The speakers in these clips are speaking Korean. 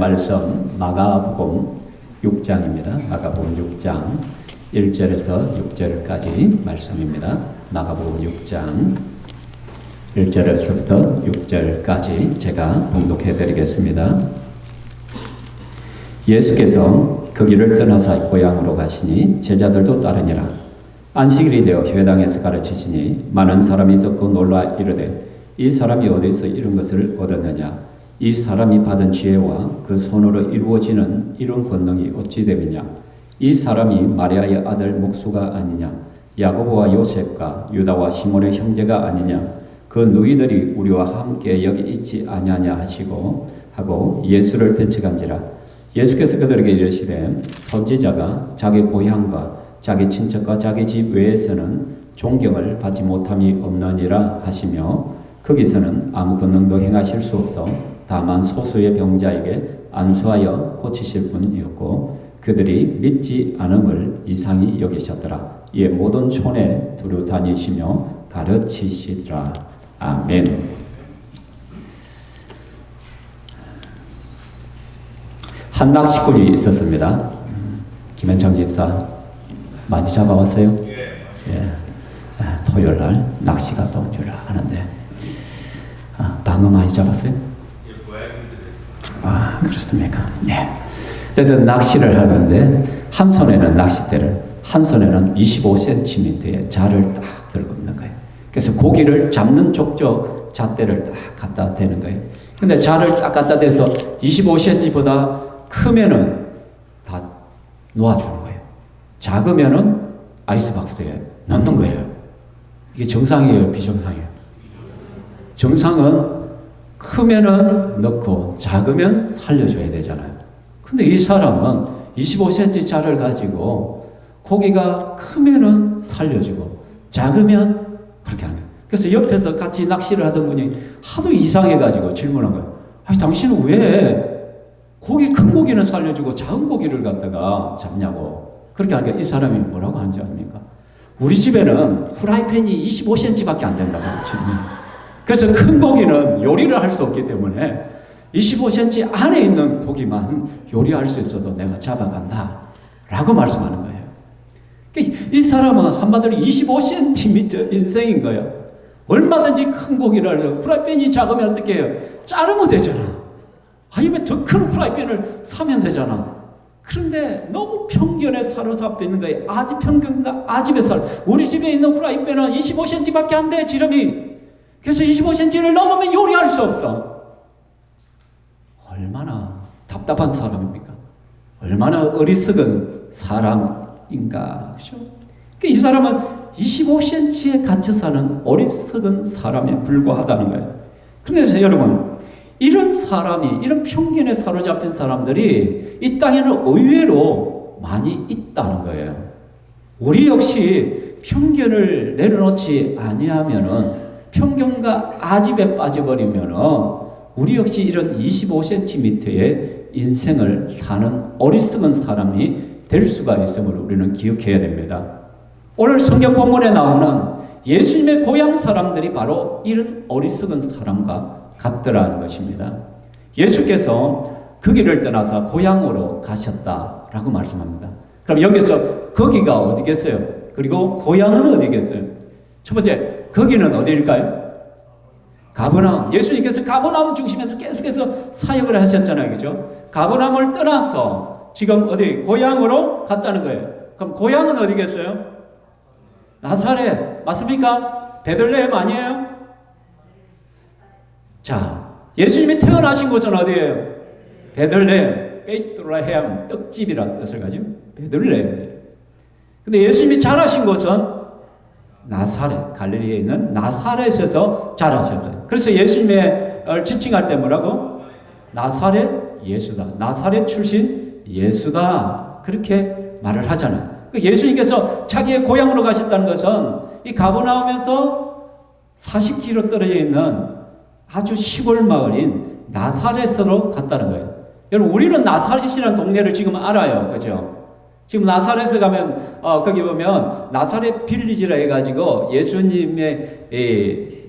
말씀 마가복음 6장입니다. 마가복음 6장 1절에서 6절까지 말씀입니다. 마가복음 6장 1절에서부터 6절까지 제가 봉독해 드리겠습니다. 예수께서 그 길을 떠나사 고향으로 가시니 제자들도 따르니라. 안식일이 되어 회당에서 가르치시니 많은 사람이 듣고 놀라 이르되 이 사람이 어디서 이런 것을 얻었느냐? 이 사람이 받은 지혜와 그 손으로 이루어지는 이런 권능이 어찌 됨이냐? 이 사람이 마리아의 아들 목수가 아니냐? 야고보와 요셉과 유다와 시몬의 형제가 아니냐? 그 누이들이 우리와 함께 여기 있지 아니하냐 하고 예수를 배척한지라. 예수께서 그들에게 이르시되 선지자가 자기 고향과 자기 친척과 자기 집 외에서는 존경을 받지 못함이 없느니라 하시며 거기서는 아무 권능도 행하실 수 없어 다만 소수의 병자에게 안수하여 고치실 뿐이었고 그들이 믿지 않음을 이상히 여기셨더라. 이에 모든 촌에 두루 다니시며 가르치시더라. 아멘. 한 낚시꾼이 있었습니다. 김현창 집사 많이 잡아왔어요? 예. 토요일날 낚시가 또 주라 하는데 방어 많이 잡았어요? 그렇습니까? 예. 어쨌든 낚시를 하는데 한 손에는 낚싯대를, 한 손에는 25cm의 자를 딱 들고 있는 거예요. 그래서 고기를 잡는 족족 잣대를 딱 갖다 대는 거예요. 근데 자를 딱 갖다 대서 25cm보다 크면은 다 놓아주는 거예요. 작으면은 아이스박스에 넣는 거예요. 이게 정상이에요, 비정상이에요? 정상은 크면은 넣고 작으면 살려줘야 되잖아요. 근데 이 사람은 25cm 자를 가지고 고기가 크면은 살려주고 작으면 그렇게 하는 거예요. 그래서 옆에서 같이 낚시를 하던 분이 하도 이상해가지고 질문한 거예요. 아니 당신은 왜 고기 큰 고기는 살려주고 작은 고기를 갖다가 잡냐고. 그렇게 하니까 이 사람이 뭐라고 하는지 아십니까? 우리 집에는 후라이팬이 25cm밖에 안 된다고 질문해요. 그래서 큰 고기는 요리를 할 수 없기 때문에 25cm 안에 있는 고기만 요리할 수 있어도 내가 잡아간다 라고 말씀하는 거예요. 이 사람은 한마디로 25cm 인생인 거예요. 얼마든지 큰 고기를 하려 후라이팬이 작으면 어떻게 해요? 자르면 되잖아. 아니면 더 큰 후라이팬을 사면 되잖아. 그런데 너무 편견에 사로잡혀 있는 거예요. 아집 편견과 아집에 우리 집에 있는 후라이팬은 25cm밖에 안 돼, 지름이. 그래서 25cm를 넘으면 요리할 수 없어. 얼마나 답답한 사람입니까? 얼마나 어리석은 사람인가. 그렇죠? 이 사람은 25cm에 갇혀 사는 어리석은 사람에 불과하다는 거예요. 그런데 여러분, 이런 사람이, 이런 편견에 사로잡힌 사람들이 이 땅에는 의외로 많이 있다는 거예요. 우리 역시 편견을 내려놓지 아니하면은, 편견과 아집에 빠져버리면은 우리 역시 이런 25cm의 인생을 사는 어리석은 사람이 될 수가 있음을 우리는 기억해야 됩니다. 오늘 성경 본문에 나오는 예수님의 고향 사람들이 바로 이런 어리석은 사람과 같더라는 것입니다. 예수께서 그 길을 떠나서 고향으로 가셨다라고 말씀합니다. 그럼 여기서 거기가 어디겠어요? 그리고 고향은 어디겠어요? 첫 번째, 거기는 어디일까요? 가버나움. 예수님께서 가버나움 중심에서 계속해서 사역을 하셨잖아요. 그죠? 가버나움을 떠나서 지금 어디 고향으로 갔다는 거예요. 그럼 고향은 어디겠어요? 나사렛. 맞습니까? 베들레헴 아니에요? 자, 예수님이 태어나신 곳은 어디예요? 베들레헴. 베이트레헴, 떡집이라는 뜻을 가지고 베들레헴. 근데 예수님이 자라신 곳은 나사렛, 갈릴리에 있는 나사렛에서 자라셨어요. 그래서 예수님의 지칭할 때 뭐라고? 나사렛 예수다. 나사렛 출신 예수다. 그렇게 말을 하잖아요. 예수님께서 자기의 고향으로 가셨다는 것은 이 가버나움에서 40km 떨어져 있는 아주 시골 마을인 나사렛으로 갔다는 거예요. 여러분, 우리는 나사렛이라는 동네를 지금 알아요. 그죠? 지금 나사렛에 가면 거기 보면 나사렛 빌리지라 해가지고 예수님의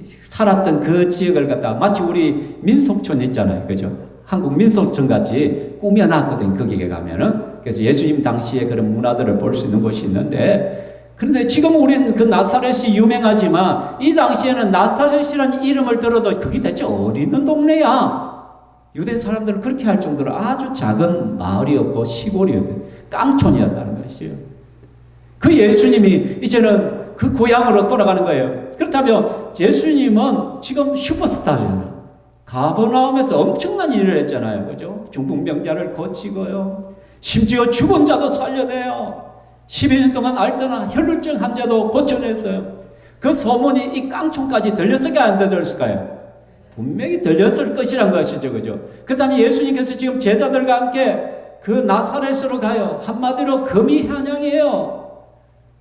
살았던 그 지역을 갖다 마치 우리 민속촌 있잖아요. 그죠? 한국 민속촌 같이 꾸며놨거든, 거기에 가면은. 그래서 예수님 당시에 그런 문화들을 볼 수 있는 곳이 있는데, 그런데 지금 우리는 그 나사렛이 유명하지만 이 당시에는 나사렛이라는 이름을 들어도 그게 대체 어디 있는 동네야? 유대 사람들은 그렇게 할 정도로 아주 작은 마을이었고 시골이었던 깡촌이었다는 것이에요. 그 예수님이 이제는 그 고향으로 돌아가는 거예요. 그렇다면 예수님은 지금 슈퍼스타잖아요. 가버나움에서 엄청난 일을 했잖아요. 그죠? 중풍병자를 고치고요. 심지어 죽은 자도 살려내요. 12년 동안 앓던 혈루증 환자도 고쳐냈어요. 그 소문이 이 깡촌까지 들렸을까요? 안 들렸을까요? 분명히 들렸을 것이란 것이죠. 그죠? 그 다음에 예수님께서 지금 제자들과 함께 그 나사렛으로 가요. 한마디로 금이 한양이에요.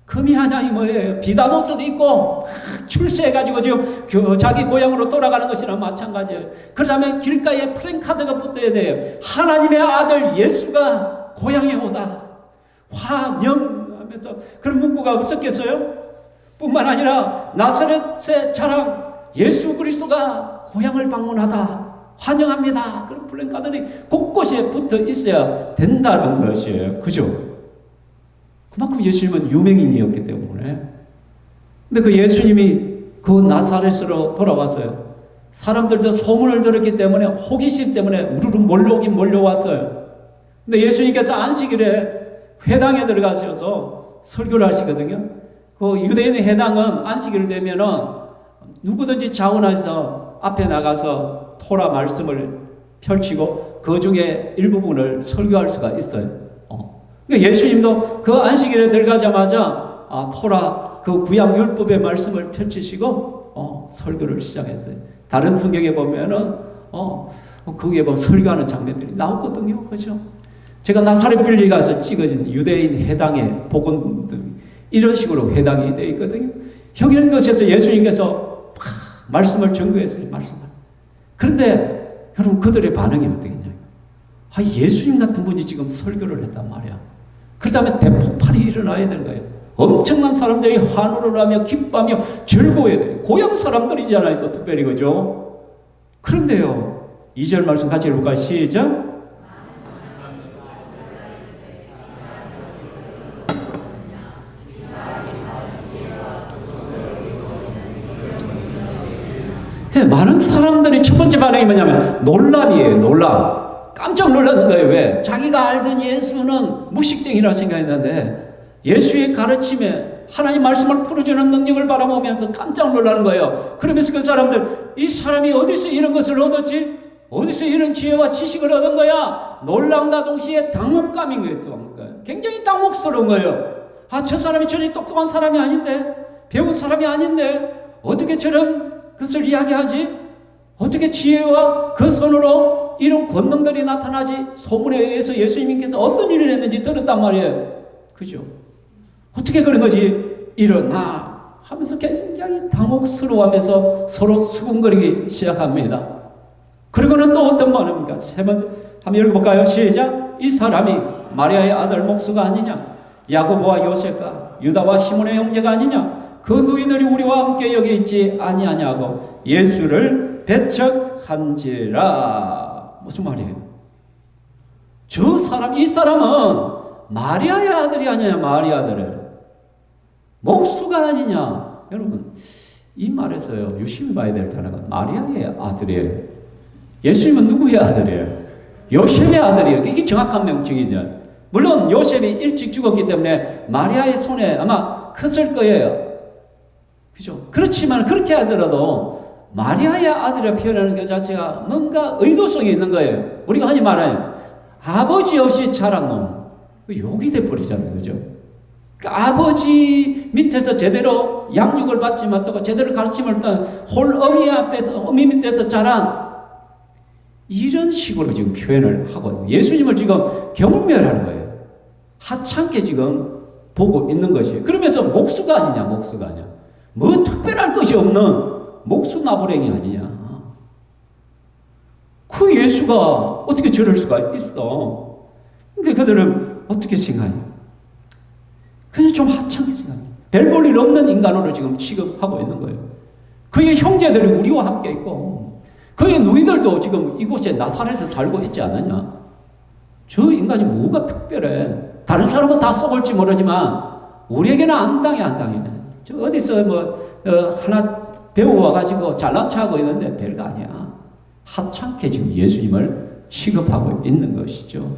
금이 한양이 뭐예요? 비단 옷을 입고 출세해가지고 지금 자기 고향으로 돌아가는 것이랑 마찬가지예요. 그러자면 길가에 플랜카드가 붙어야 돼요. 하나님의 아들 예수가 고향에 오다. 환영하면서 그런 문구가 없었겠어요? 뿐만 아니라 나사렛의 자랑 예수 그리스도가 고향을 방문하다. 환영합니다. 그런 플랜카드들이 곳곳에 붙어 있어야 된다는 것이에요. 그죠? 그만큼 예수님은 유명인이었기 때문에. 근데 그 예수님이 그 나사렛으로 돌아왔어요. 사람들도 소문을 들었기 때문에 호기심 때문에 우르르 몰려오긴 몰려왔어요. 근데 예수님께서 안식일에 회당에 들어가셔서 설교를 하시거든요. 그 유대인의 회당은 안식일 되면은 누구든지 자원해서 앞에 나가서 토라 말씀을 펼치고 그 중에 일부분을 설교할 수가 있어요. 그러니까 예수님도 그 안식일에 들어가자마자 토라 그 구약 율법의 말씀을 펼치시고 설교를 시작했어요. 다른 성경에 보면은 거기에 보면 설교하는 장면들이 나오거든요. 그렇죠? 제가 나사렛 빌리 가서 찍어진 유대인 회당의 복음들 이런 식으로 회당이 되어 있거든요. 여기는 것에서 예수님께서 말씀을 전거했어요. 말씀을. 그런데 여러분 그들의 반응이 어떻겠냐? 예수님 같은 분이 지금 설교를 했단 말이야. 그렇다면 대폭발이 일어나야 되는 거예요. 엄청난 사람들이 환호를 하며 기뻐하며 즐거워야 돼요. 고향 사람들이잖아요. 또 특별히 그죠? 그런데요. 2절 말씀 같이 읽어볼까요? 시작. 많은 사람들이 첫 번째 반응이 뭐냐면 놀람이에요. 놀람. 깜짝 놀라는 거예요. 왜? 자기가 알던 예수는 무식쟁이라 생각했는데 예수의 가르침에 하나님 말씀을 풀어주는 능력을 바라보면서 깜짝 놀라는 거예요. 그러면서 그 사람들, 이 사람이 어디서 이런 것을 얻었지? 어디서 이런 지혜와 지식을 얻은 거야? 놀람과 동시에 당혹감인 거예요. 또 굉장히 당혹스러운 거예요. 저 사람이 전혀 똑똑한 사람이 아닌데, 배운 사람이 아닌데 어떻게 저런 것을 이야기하지? 어떻게 지혜와 그 손으로 이런 권능들이 나타나지? 소문에 의해서 예수님께서 어떤 일을 했는지 들었단 말이에요. 그죠? 어떻게 그런 것이 일어나? 하면서 굉장히 당혹스러워하면서 서로 수군거리기 시작합니다. 그리고는 또 어떤 말입니까? 세 번째, 한번 읽어볼까요? 시작. 이 사람이 마리아의 아들 목수가 아니냐? 야고보와 요셉과 유다와 시몬의 형제가 아니냐? 그 누이들이 우리와 함께 여기 있지 아니하냐고 예수를 배척한지라. 무슨 말이에요? 이 사람은 마리아의 아들이 아니냐? 마리아 아들을 목수가 아니냐? 여러분 이 말에서요 유심히 봐야 될 단어가 마리아의 아들이에요. 예수님은 누구의 아들이에요? 요셉의 아들이에요. 이게 정확한 명칭이죠. 물론 요셉이 일찍 죽었기 때문에 마리아의 손에 아마 컸을 거예요. 그죠? 그렇지만 그렇게 하더라도 마리아의 아들을 표현하는 것 자체가 뭔가 의도성이 있는 거예요. 우리가 흔히 말해요. 아버지 없이 자란 놈. 욕이 돼버리잖아요. 그죠? 그러니까 아버지 밑에서 제대로 양육을 받지 못하고 제대로 가르침을 받던 홀 어미 밑에서 자란 이런 식으로 지금 표현을 하고 예수님을 지금 경멸하는 거예요. 하찮게 지금 보고 있는 것이에요. 그러면서 목수가 아니냐, 목수가 아니냐. 뭐 특별할 것이 없는 목수 나부랭이 아니냐. 그 예수가 어떻게 저럴 수가 있어. 그러니까 그들은 어떻게 생각하냐. 그냥 좀 하찮게 생각해요. 별 볼 일 없는 인간으로 지금 취급하고 있는 거예요. 그의 형제들이 우리와 함께 있고 그의 누이들도 지금 이곳에 나사렛에 살고 있지 않느냐? 저 인간이 뭐가 특별해? 다른 사람은 다 속을지 모르지만 우리에게는 안 당해. 저 어디서 하나 배워와가지고 잘난 척하고 있는데 별거 아니야. 하찮게 지금 예수님을 취급하고 있는 것이죠.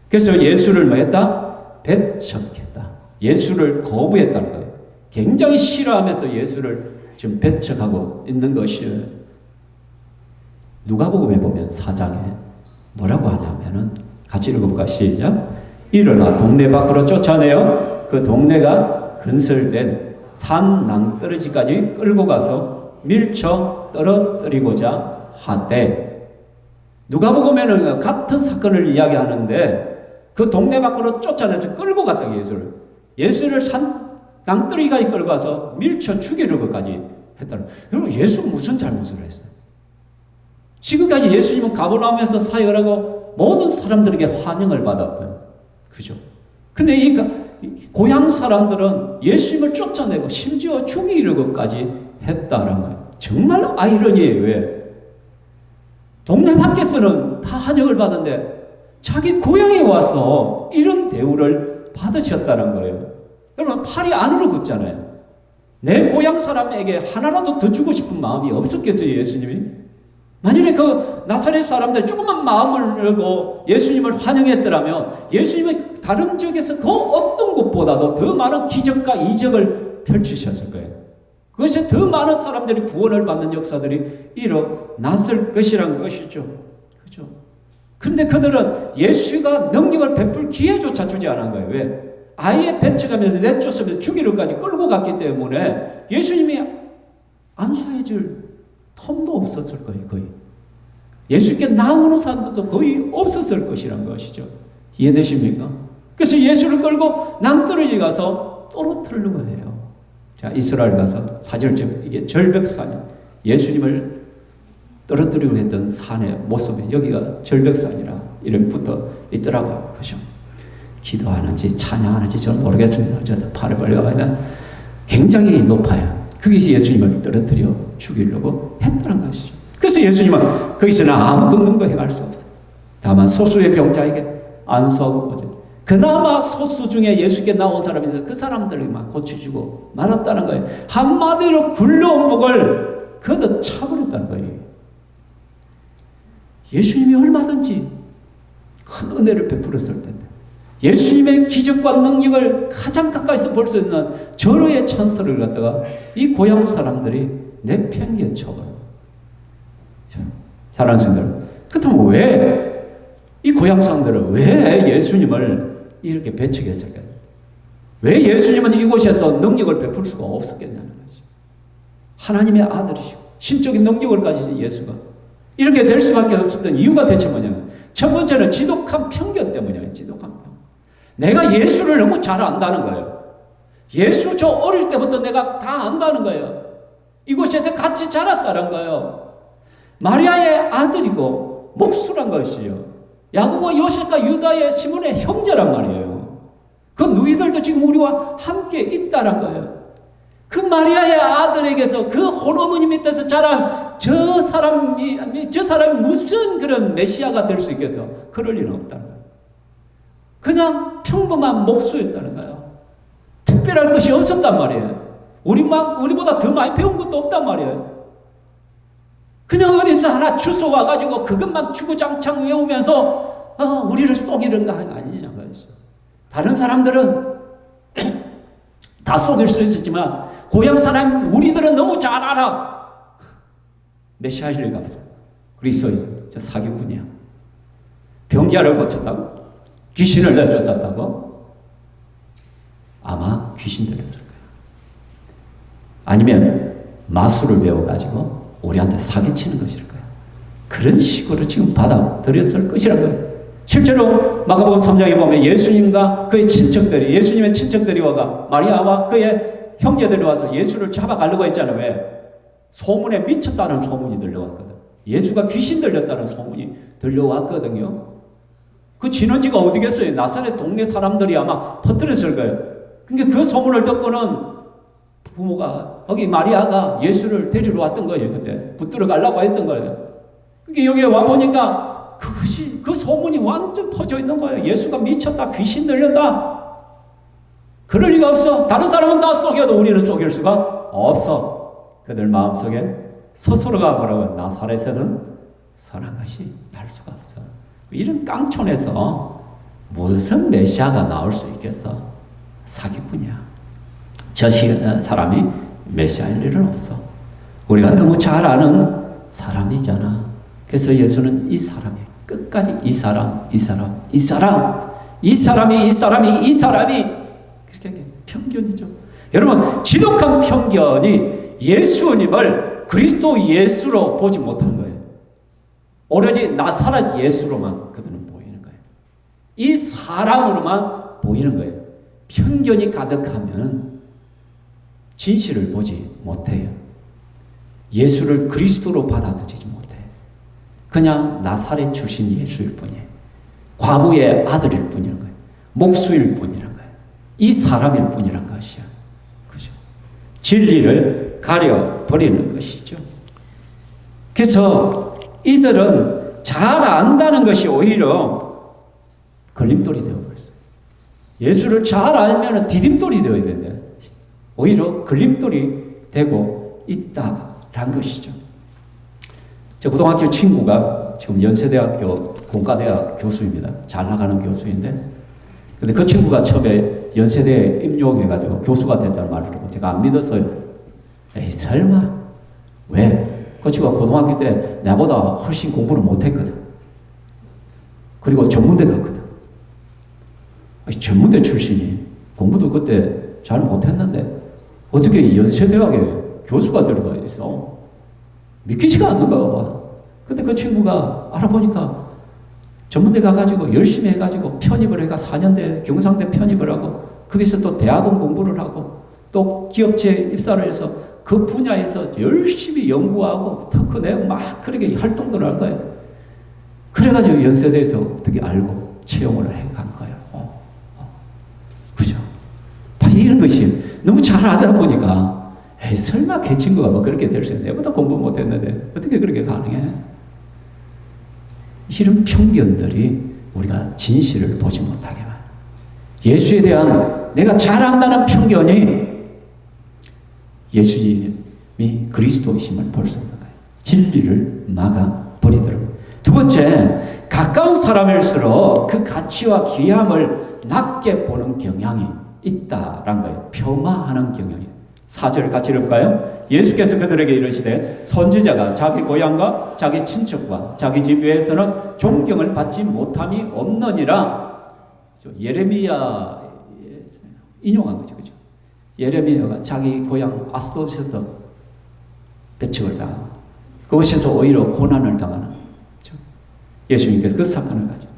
그래서 예수를 뭐 했다? 배척했다. 예수를 거부했다는 거예요. 굉장히 싫어하면서 예수를 지금 배척하고 있는 것이에요. 누가복음에 보면 4장에 뭐라고 하냐면은 같이 읽어볼까? 시작. 일어나 동네 밖으로 쫓아내어 그 동네가 건설된 산 낭떠러지까지 끌고 가서 밀쳐 떨어뜨리고자 하되, 누가복음에는 같은 사건을 이야기하는데 그 동네 밖으로 쫓아내서 끌고 갔다. 예수를 산 낭떠러지까지 끌고 가서 밀쳐 죽이려고까지 했다는. 여러분, 예수가 무슨 잘못을 했어요? 지금까지 예수님은 가버나움에서 사역을 하고 모든 사람들에게 환영을 받았어요. 그죠? 근데 이 고향 사람들은 예수님을 쫓아내고 심지어 죽이려고까지 했다라는 거예요. 정말 아이러니예요. 왜? 동네 밖에서는 다 환영을 받는데 자기 고향에 와서 이런 대우를 받으셨다는 거예요. 여러분, 팔이 안으로 굽잖아요. 내 고향 사람에게 하나라도 더 주고 싶은 마음이 없었겠어요, 예수님이? 만일에 그 나사렛 사람들 조금만 마음을 열고 예수님을 환영했더라면 예수님은 다른 지역에서 그 어떤 곳보다도 더 많은 기적과 이적을 펼치셨을 거예요. 그것이 더 많은 사람들이 구원을 받는 역사들이 일어났을 것이란 것이죠. 그렇죠? 근데 그들은 예수가 능력을 베풀 기회조차 주지 않은 거예요. 왜? 아예 배척하면서 내쫓으면서 죽이려까지 끌고 갔기 때문에 예수님이 안수해줄 텀도 없었을 거예요. 거의. 예수께 나오는 사람들도 거의 없었을 것이란 것이죠. 이해되십니까? 그래서 예수를 끌고 낭떠러지 가서 떨어뜨리려고 해요. 자, 이스라엘 가서 사절절 이게 절벽산, 예수님을 떨어뜨리려고 했던 산의 모습에 여기가 절벽산이라 이름 붙어 있더라고요. 그죠? 기도하는지 찬양하는지 저는 모르겠습니다. 저도 팔을 벌려가야 굉장히 높아요. 거기서 예수님을 떨어뜨려 죽이려고 했다는 것이죠. 그래서 예수님은 거기서는 아무 권능도 행할 수 없었어요. 다만 소수의 병자에게 안수하고 그나마 소수 중에 예수께 나온 사람이 있어서 그 사람들만 고쳐주고 말았다는 거예요. 한마디로 굴려온 복을 걷어 차버렸다는 거예요. 예수님이 얼마든지 큰 은혜를 베풀었을 텐데 예수님의 기적과 능력을 가장 가까이서 볼 수 있는 절호의 찬스를 갖다가 이 고향 사람들이 내팽개쳐 쳐버려요. 사랑하는 성도들, 그렇다면 왜 이 고향 사람들은 왜 예수님을 이렇게 배척했을까요? 왜 예수님은 이곳에서 능력을 베풀 수가 없었겠냐는 거죠. 하나님의 아들이시고 신적인 능력을 가지신 예수가 이렇게 될 수밖에 없었던 이유가 대체 뭐냐면, 첫 번째는 지독한 편견 때문이에요. 지독한 편견. 내가 예수를 너무 잘 안다는 거예요. 예수 저 어릴 때부터 내가 다 안다는 거예요. 이곳에서 같이 자랐다는 거예요. 마리아의 아들이고 목수란 것이요. 야고보, 요셉과 유다의 시몬의 형제란 말이에요. 그 누이들도 지금 우리와 함께 있다는 거예요. 그 마리아의 아들에게서 그 홀어머니 밑에서 자란 저 사람이 무슨 그런 메시아가 될 수 있겠어? 그럴 리는 없다는 거예요. 그냥 평범한 목수였다는 거예요. 특별할 것이 없었단 말이에요. 우리보다 더 많이 배운 것도 없단 말이에요. 그냥 어디서 하나 주워와가지고 그것만 주구장창 외우면서 우리를 속이는 거 아니냐는 거였어. 다른 사람들은 다 속일 수 있었지만 고향 사람 우리들은 너무 잘 알아. 메시아일 리가 없어. 그리스도인 저 사기꾼이야. 병자를 고쳤다고? 귀신을 내쫓았다고? 아마 귀신 들렸을 거예요. 아니면 마술을 배워가지고 우리한테 사기치는 것일 거예요. 그런 식으로 지금 받아들였을 것이라는 거예요. 실제로 마가복음 3장에 보면 예수님과 그의 친척들이, 예수님의 친척들이 와가 마리아와 그의 형제들이 와서 예수를 잡아가려고 했잖아요. 왜? 소문에 미쳤다는 소문이 들려왔거든. 예수가 귀신 들렸다는 소문이 들려왔거든요. 그 진원지가 어디겠어요? 나사렛 동네 사람들이 아마 퍼뜨렸을 거예요. 그러니까 그 소문을 듣고는 부모가, 거기 마리아가 예수를 데리러 왔던 거예요. 그때 붙들어 가려고 했던 거예요. 이게 여기에 와보니까 그 소문이 완전 퍼져 있는 거예요. 예수가 미쳤다, 귀신 들렸다. 그럴 리가 없어. 다른 사람은 다 속여도 우리는 속일 수가 없어. 그들 마음속에 스스로가 뭐라고, 나사렛에는 선한 것이 날 수가 없어. 이런 깡촌에서 무슨 메시아가 나올 수 있겠어? 사기꾼이야. 저 사람이 메시아일 일은 없어. 우리가 너무 잘 아는 사람이잖아. 그래서 예수는 이 사람이 끝까지 이 사람이 그렇게 편견이죠. 여러분, 지독한 편견이 예수님을 그리스도 예수로 보지 못한 거예요. 오로지 나사렛 예수로만 그들은 보이는 거예요. 이 사람으로만 보이는 거예요. 편견이 가득하면 진실을 보지 못해요. 예수를 그리스도로 받아들이지 못해요. 그냥 나사렛 출신 예수일 뿐이에요. 과부의 아들일 뿐이란 거예요. 목수일 뿐이란 거예요. 이 사람일 뿐이란 것이야. 그죠? 진리를 가려버리는 것이죠. 그래서 이들은 잘 안다는 것이 오히려 걸림돌이 되어버렸어요. 예수를 잘 알면 디딤돌이 되어야 되는데 오히려 걸림돌이 되고 있다라는 것이죠. 제 고등학교 친구가 지금 연세대학교 공과대학 교수입니다. 잘 나가는 교수인데, 근데 그 친구가 처음에 연세대에 입용해가지고 교수가 됐다는 말을 듣고 제가 안 믿었어요. 에이, 설마. 왜? 그 친구가 고등학교 때 나보다 훨씬 공부를 못했거든. 그리고 전문대 갔거든. 아니, 전문대 출신이 공부도 그때 잘 못했는데 어떻게 연세대학에 교수가 들어가 있어? 믿기지가 않는 거야. 근데 그 친구가 알아보니까 전문대 가가지고 열심히 해가지고 편입을 해가 4년대 경상대 편입을 하고 거기서 또 대학원 공부를 하고 또 기업체에 입사를 해서 그 분야에서 열심히 연구하고 특허 내고 막 그렇게 활동들을 한 거예요. 그래가지고 연세대에서 어떻게 알고 채용을 해간 거예요. 그죠? 바로 이런 것이 너무 잘 하다 보니까 에이, 설마 걔 친구가 뭐 그렇게 될 수 있나? 내보다 공부 못했는데 어떻게 그렇게 가능해? 이런 편견들이 우리가 진실을 보지 못하게 만들어요. 예수에 대한 내가 잘 안다는 편견이 예수님이 그리스도이심을 볼 수 없는 거예요. 진리를 막아버리더라고요. 두 번째, 가까운 사람일수록 그 가치와 귀함을 낮게 보는 경향이 있다라는 거예요. 폄하하는 경향이. 4절 같이 읽을까요? 예수께서 그들에게 이르시되 선지자가 자기 고향과 자기 친척과 자기 집 외에서는 존경을 받지 못함이 없느니라. 예레미야 인용한 거죠. 그죠? 예레미야가 자기 고향 아스돗에서 배척을 당하고 그것에서 오히려 고난을 당하는 거죠. 예수님께서 그 사건을 가지고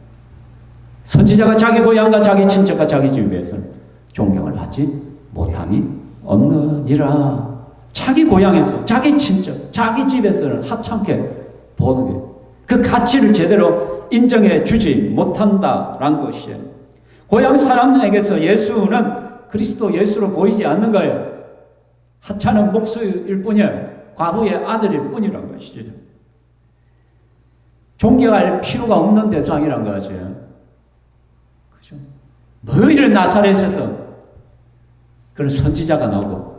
선지자가 자기 고향과 자기 친척과 자기 집 외에서는 존경을 받지 못함이 없느니라. 자기 고향에서, 자기 친척, 자기 집에서는 하찮게 보는 게 그 가치를 제대로 인정해 주지 못한다라는 것이에요. 고향 사람에게서 예수는 그리스도 예수로 보이지 않는 거예요. 하찮은 목수일 뿐이에요. 과부의 아들일 뿐이란 것이죠. 존경할 필요가 없는 대상이란 것이에요. 그죠? 뭐 이런 나사렛에서 그런 선지자가 나오고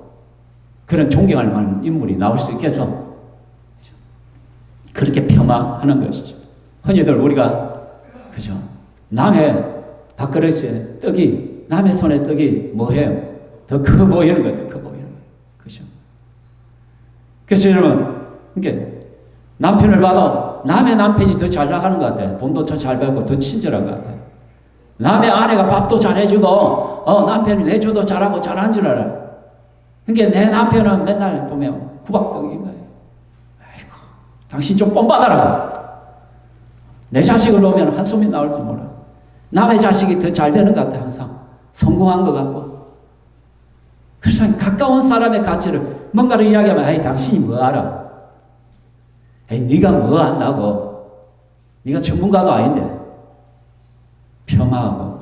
그런 존경할 만한 인물이 나올 수 있겠어? 그렇게 폄하하는 것이죠. 흔히들 우리가 그죠? 남의 밥그릇에 떡이 남의 손에 떡이 뭐해요? 더 커 보이는 거예요. 더 커 보이는 거예요. 그죠? 그래서 여러분 이게 남편을 봐도 남의 남편이 더 잘 나가는 것 같아요. 돈도 더 잘 벌고 더 친절한 것 같아요. 남의 아내가 밥도 잘해주고 남편이 내조도 잘하고 잘한 줄 알아요. 그러니까 내 남편은 맨날 보면 구박덕인 거예요. 아이고 당신 좀 뻔받아라. 내 자식을 보면 한숨이 나올지 몰라. 남의 자식이 더 잘 되는 것 같아. 항상 성공한 것 같고. 그래서 가까운 사람의 가치를 뭔가를 이야기하면 에이 당신이 뭐 알아. 에이 네가 뭐 안다고. 네가 전문가도 아닌데. 폄하하고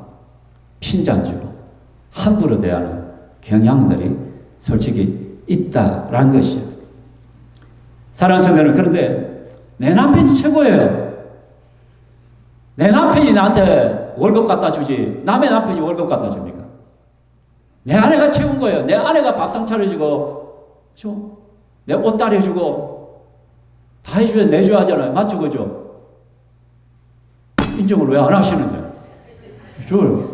핀잔주고 함부로 대하는 경향들이 솔직히 있다라는 것이에요. 사랑하는 성도들, 그런데 내 남편이 최고예요. 내 남편이 나한테 월급 갖다 주지 남의 남편이 월급 갖다 줍니까? 내 아내가 최고인 거예요. 내 아내가 밥상 차려주고 내 옷 다려주고 다 해줘야 내줘야 하잖아요. 맞죠? 그죠? 인정을 왜 안 하시는데? 줘요.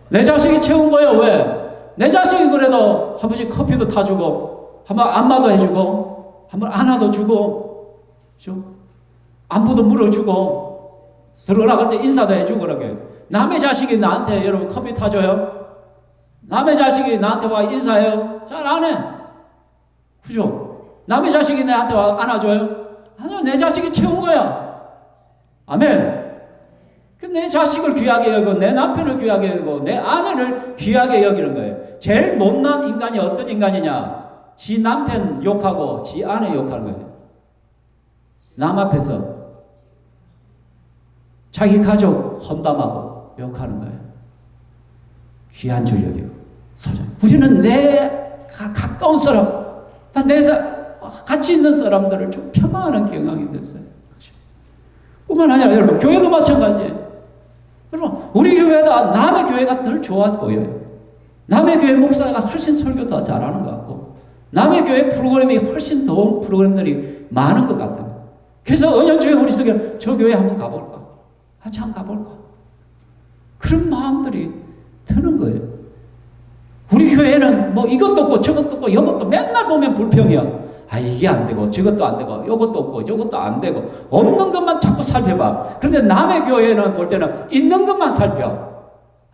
내 자식이 최고인 거예요. 왜? 내 자식이 그래도 한 번씩 커피도 타주고 한 번 안마도 해주고 한 번 안아도 주고 안부도 물어주고 들어가갈 때 인사도 해주고 그러게. 남의 자식이 나한테 여러분 커피 타줘요? 남의 자식이 나한테 와 인사해요? 잘 안 해. 그죠? 남의 자식이 나한테 와 안아줘요? 아니요. 내 자식이 최고인 거야. 아멘. 내 자식을 귀하게 여기고 내 남편을 귀하게 여기고 내 아내를 귀하게 여기는 거예요. 제일 못난 인간이 어떤 인간이냐? 지 남편 욕하고 지 아내 욕하는 거예요. 남 앞에서 자기 가족 험담하고 욕하는 거예요. 귀한 줄 여기고 소중. 우리는 내 가까운 사람, 같이 있는 사람들을 좀 폄하하는 경향이 됐어요. 뿐만 아니라 여러분 교회도 마찬가지예요. 여러분 우리 교회가 남의 교회가 덜 좋아 보여요. 남의 교회 목사가 훨씬 설교 더 잘하는 것 같고 남의 교회 프로그램이 훨씬 더 프로그램들이 많은 것 같아요. 그래서 은연중에 우리 속에 저 교회 한번 가볼까? 같이 한번 가볼까? 그런 마음들이 드는 거예요. 우리 교회는 뭐 이것도 없고 저것도 없고 이것도 맨날 보면 불평이야. 아 이게 안 되고 저것도 안 되고 이것도 없고 저것도 안 되고 없는 것만 자꾸 살펴봐. 그런데 남의 교회는 볼 때는 있는 것만 살펴.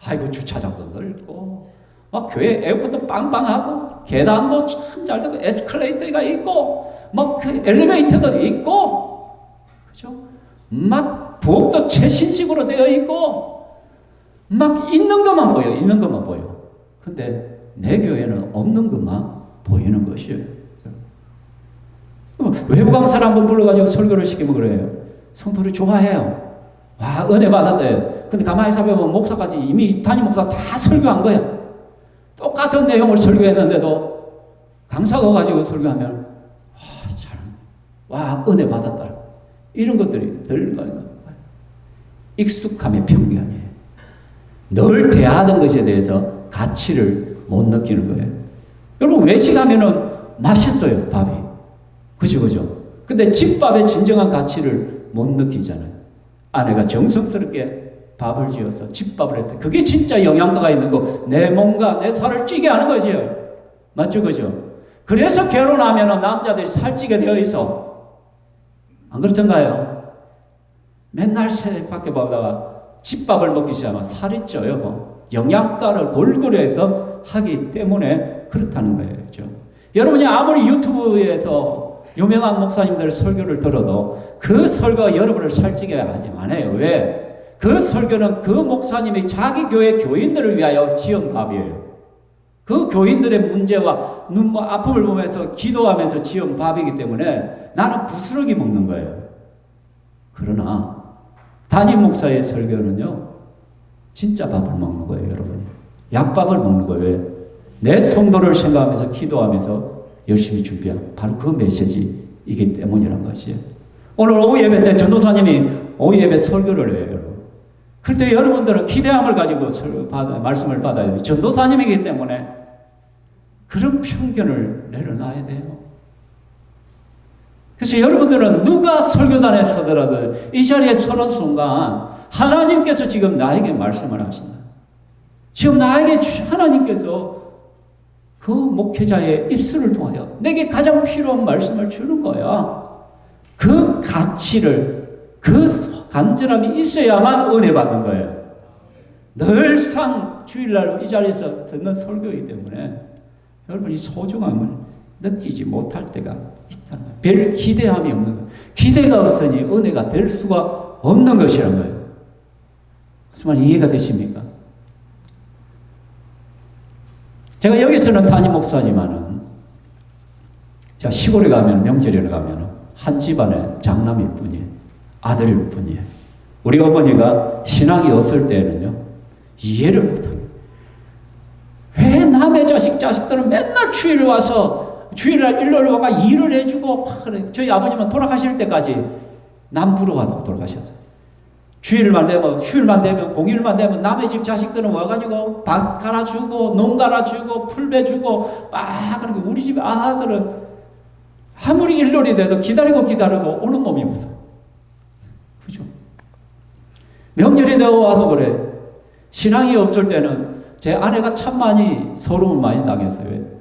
아이고 주차장도 넓고 막 교회 에어컨도 빵빵하고 계단도 참 잘 되고 에스컬레이터가 있고 막 그 엘리베이터도 있고 그죠? 막 부엌도 최신식으로 되어 있고 막 있는 것만 보여. 있는 것만 보여. 근데 내 교회는 없는 것만 보이는 것이에요. 외부 강사를 한번 불러가지고 설교를 시키면 그래요. 성도를 좋아해요. 와 은혜 받았대요. 근데 가만히 살펴보면 목사까지 이미 담임 목사 다 설교한 거야. 똑같은 내용을 설교했는데도 강사가 가지고 설교하면 와 은혜 받았다. 이런 것들이 들 거예요. 익숙함의 편견이에요. 늘 대하던 것에 대해서 가치를 못 느끼는 거예요. 여러분 외식하면은 맛있어요 밥이. 그죠? 근데 집밥의 진정한 가치를 못 느끼잖아요. 아내가 정성스럽게 밥을 지어서 집밥을 했대. 그게 진짜 영양가가 있는 거. 내 몸과 내 살을 찌게 하는 거죠. 맞죠? 그죠? 그래서 결혼하면 남자들이 살찌게 되어 있어. 안 그렇던가요? 맨날 밖에 보다가 집밥을 먹기 시작하면 살이 쪄요. 뭐. 영양가를 골고루 해서 하기 때문에 그렇다는 거예요. 그죠? 여러분이 아무리 유튜브에서 유명한 목사님들 설교를 들어도 그 설교가 여러분을 살찌게 하지 않아요. 왜? 그 설교는 그 목사님이 자기 교회 교인들을 위하여 지은 밥이에요. 그 교인들의 문제와 아픔을 보면서 기도하면서 지은 밥이기 때문에 나는 부스러기 먹는 거예요. 그러나 담임 목사의 설교는요. 진짜 밥을 먹는 거예요. 여러분이. 약밥을 먹는 거예요. 내 성도를 생각하면서 기도하면서 열심히 준비한 바로 그 메시지이기 때문이란 것이에요. 오늘 오후 예배 때 전도사님이 오후 예배 설교를 해요. 여러분. 그때 여러분들은 기대함을 가지고 말씀을 받아야 돼요. 전도사님이기 때문에 그런 편견을 내려놔야 돼요. 그래서 여러분들은 누가 설교단에 서더라도 이 자리에 서는 순간 하나님께서 지금 나에게 말씀을 하신다. 지금 나에게 하나님께서 그 목회자의 입술을 통하여 내게 가장 필요한 말씀을 주는 거야. 그 가치를, 그 간절함이 있어야만 은혜 받는 거예요. 늘상 주일날 이 자리에서 듣는 설교이기 때문에 여러분이 소중함을 느끼지 못할 때가 있다는 거예요. 별 기대함이 없는 거예요. 기대가 없으니 은혜가 될 수가 없는 것이란 거예요. 무슨 말 이해가 되십니까? 제가 여기서는 담임 목사지만은 제가 시골에 가면 명절에 가면 한 집안에 장남일 뿐이에요. 아들일 뿐이에요. 우리 어머니가 신앙이 없을 때는요 이해를 못해요. 왜 남의 자식들은 맨날 주일 와서 주일날 일요일 와가 일을 해주고 막 그래. 저희 아버님은 돌아가실 때까지 남부로 가고 돌아가셨어요. 주일만 되면, 휴일만 되면, 공휴일만 되면 남의 집 자식들은 와가지고 밭 갈아주고 농 갈아주고 풀베 주고 막 그렇게 우리 집 아들은 아무리 일요일이 돼도 기다려도 오는 놈이 없어. 그죠? 명절이 되고 와도 그래. 신앙이 없을 때는 제 아내가 참 많이 소름을 많이 당했어요.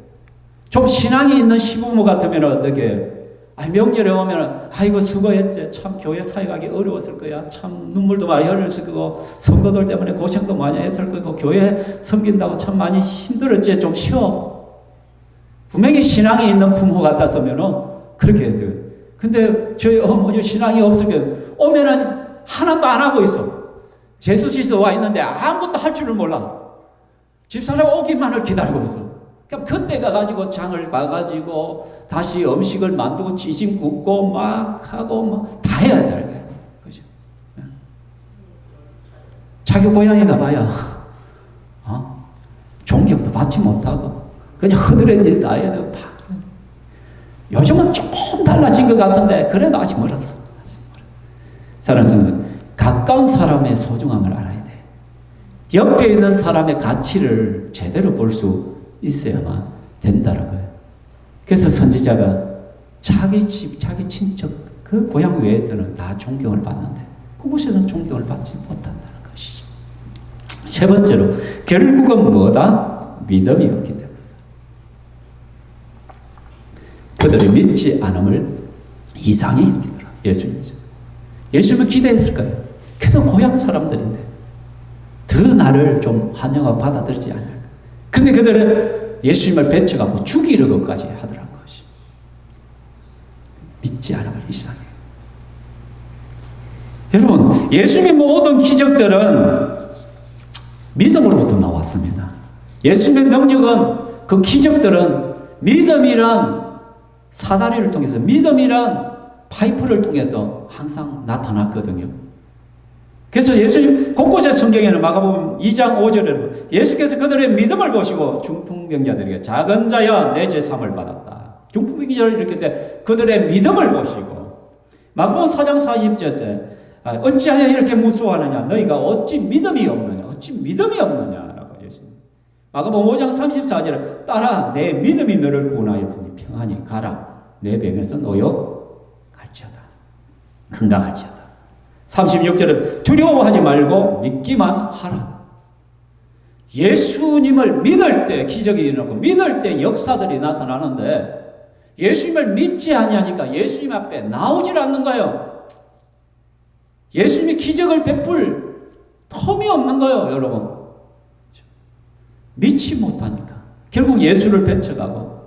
좀 신앙이 있는 시부모 같으면 어떻게, 명절에 오면, 아이고, 수고했지. 참 교회 사역하기 어려웠을 거야. 참 눈물도 많이 흘렸을 거고, 성도들 때문에 고생도 많이 했을 거고, 교회 섬긴다고 참 많이 힘들었지. 좀 쉬어. 분명히 신앙이 있는 부모 같았으면 그렇게 해줘요. 근데 저희 어머니 신앙이 없으면 오면은 하나도 안 하고 있어. 제수시서 와 있는데 아무것도 할 줄을 몰라. 집사람 오기만을 기다리고 있어. 그럼 그때 가가지고 장을 봐가지고 다시 음식을 만들고 찌짐 굽고 막 하고 막 다 해야 되는 거예요. 그죠? 자기 고향에 가봐야 존경도 받지 못하고 그냥 허드렛 일 다 해야 되고 요즘은 조금 달라진 것 같은데 그래도 아직 멀었어. 사랑하는 성도, 가까운 사람의 소중함을 알아야 돼. 옆에 있는 사람의 가치를 제대로 볼 수 있어야만 된다는 거예요. 그래서 선지자가 자기 집, 자기 친척, 그 고향 외에서는 다 존경을 받는데 그곳에는 존경을 받지 못한다는 것이죠. 세 번째로, 결국은 뭐다? 믿음이 없기 때문에. 그들이 믿지 않음을 이상히 여기더라. 예수님을 기대했을 거예요. 그래서 고향 사람들인데 더 나를 좀 환영하고 받아들이지 않을까. 근데 그들은 예수님을 배쳐갖고 죽이려 것까지 하더란 것이. 믿지 않음을 이상해. 여러분, 예수님의 모든 기적들은 믿음으로부터 나왔습니다. 예수님의 능력은, 그 기적들은 믿음이란 사다리를 통해서, 믿음이란 파이프를 통해서 항상 나타났거든요. 그래서 예수님 곳곳에 성경에는 마가복음 2장 5절에 예수께서 그들의 믿음을 보시고 중풍병자들에게 작은 자여 내 제삼을 받았다. 중풍병자를 이렇게 때 그들의 믿음을 보시고, 마가복음 4장 40절에 어찌하여 이렇게 무서워하느냐 너희가 어찌 믿음이 없느냐 라고 예수님. 마가복음 5장 34절에 따라 내 믿음이 너를 구원하였으니 평안히 가라 내 병에서 놓여 갈지어다 건강할지어다. 36절은 두려워하지 말고 믿기만 하라. 예수님을 믿을 때 기적이 일어나고 믿을 때 역사들이 나타나는데 예수님을 믿지 아니하니까 예수님 앞에 나오질 않는 거예요. 예수님이 기적을 베풀 텀이 없는 거예요, 여러분. 믿지 못하니까 결국 예수를 배쳐가고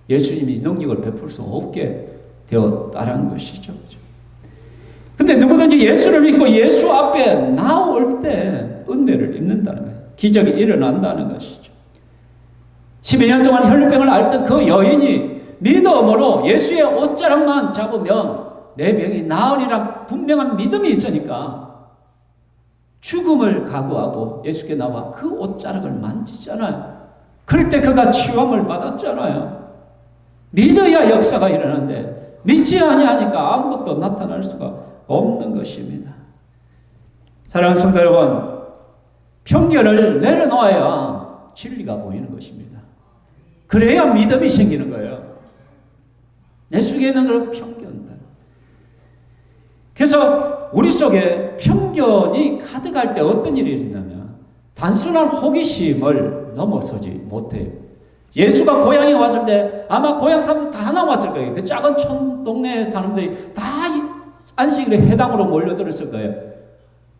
예수님이 능력을 베풀 수 없게 되었다는 것이죠. 근데 누구든지 예수를 믿고 예수 앞에 나올 때 은혜를 입는다는 거예요. 기적이 일어난다는 것이죠. 12년 동안 혈루병을 앓던 그 여인이 믿음으로 예수의 옷자락만 잡으면 내 병이 나으리라 분명한 믿음이 있으니까 죽음을 각오하고 예수께 나와 그 옷자락을 만지잖아요. 그럴 때 그가 치유함을 받았잖아요. 믿어야 역사가 일어나는데 믿지 아니하니까 아무것도 나타날 수가 없는 것입니다. 사랑하는 성도 여러분, 편견을 내려놓아야 진리가 보이는 것입니다. 그래야 믿음이 생기는 거예요. 내 속에 있는 그런 편견들. 그래서 우리 속에 편견이 가득할 때 어떤 일이 있냐면 단순한 호기심을 넘어서지 못해요. 예수가 고향에 왔을 때 아마 고향 사람들 다 나왔을 거예요. 그 작은 촌 동네 사람들이 다 안식일에 회당으로 몰려들었을 거예요.